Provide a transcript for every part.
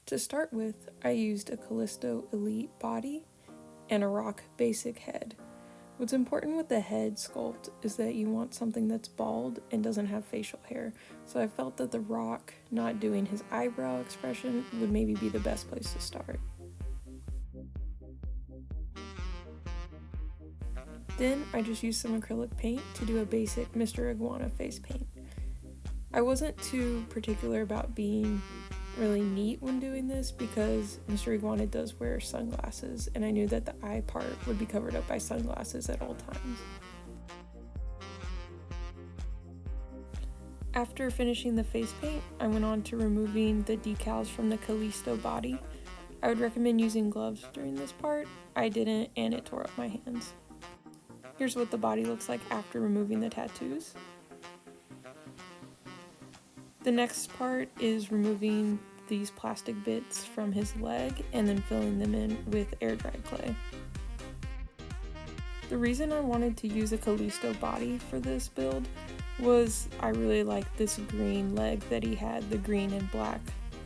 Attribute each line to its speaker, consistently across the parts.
Speaker 1: To start with, I used a Callisto Elite body and a Rock basic head. What's important with the head sculpt is that you want something that's bald and doesn't have facial hair, so I felt that the Rock not doing his eyebrow expression would maybe be the best place to start. Then I just used some acrylic paint to do a basic Mr. Iguana face paint. I wasn't too particular about being really neat when doing this because Mr. Iguana does wear sunglasses, and I knew that the eye part would be covered up by sunglasses at all times. After finishing the face paint, I went on to removing the decals from the Callisto body. I would recommend using gloves during this part. I didn't, and it tore up my hands. Here's what the body looks like after removing the tattoos. The next part is removing these plastic bits from his leg and then filling them in with air-dried clay. The reason I wanted to use a Callisto body for this build was I really liked this green leg that he had, the green and black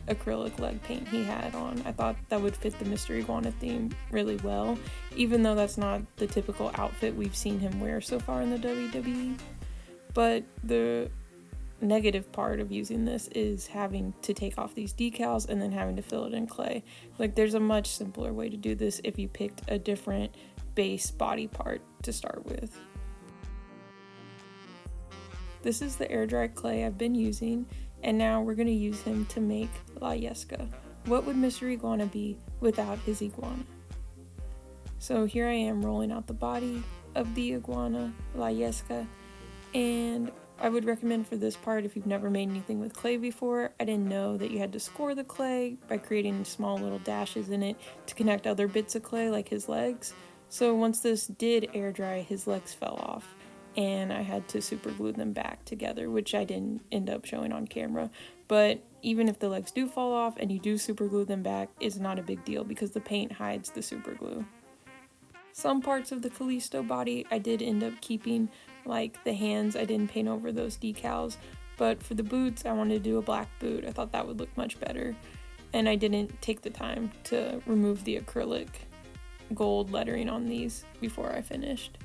Speaker 1: acrylic leg paint he had on. I thought that would fit the Mr. Iguana theme really well, even though that's not the typical outfit we've seen him wear so far in the WWE. But the negative part of using this is having to take off these decals and then having to fill it in clay. Like, there's a much simpler way to do this if you picked a different base body part to start with. This is the air-dried clay I've been using, and now we're going to use him to make La Yesca. What would Mr. Iguana be without his iguana? So here I am rolling out the body of the iguana, La Yesca, and I would recommend for this part, if you've never made anything with clay before, I didn't know that you had to score the clay by creating small little dashes in it to connect other bits of clay like his legs. So once this did air dry, his legs fell off and I had to super glue them back together, which I didn't end up showing on camera. But even if the legs do fall off and you do super glue them back, it's not a big deal because the paint hides the super glue. Some parts of the Callisto body I did end up keeping, like the hands. I didn't paint over those decals, but for the boots I wanted to do a black boot. I thought that would look much better, and I didn't take the time to remove the acrylic gold lettering on these before I finished.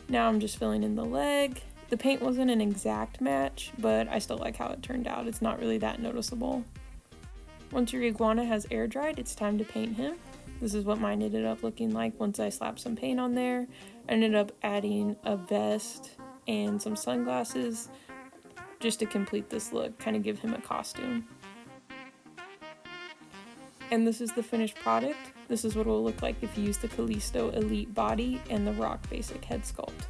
Speaker 1: Now I'm just filling in the leg. The paint wasn't an exact match, but I still like how it turned out. It's not really that noticeable. Once your iguana has air dried, it's time to paint him. This is what mine ended up looking like once I slapped some paint on there. I ended up adding a vest and some sunglasses just to complete this look, kind of give him a costume. And this is the finished product. This is what it will look like if you use the Callisto Elite body and the Rock basic head sculpt.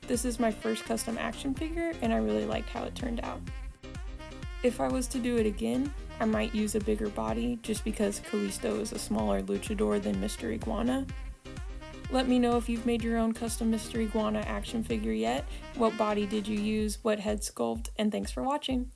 Speaker 1: This is my first custom action figure, and I really liked how it turned out. If I was to do it again, I might use a bigger body just because Callisto is a smaller luchador than Mr. Iguana. Let me know if you've made your own custom Mr. Iguana action figure yet. What body did you use? What head sculpt? And thanks for watching!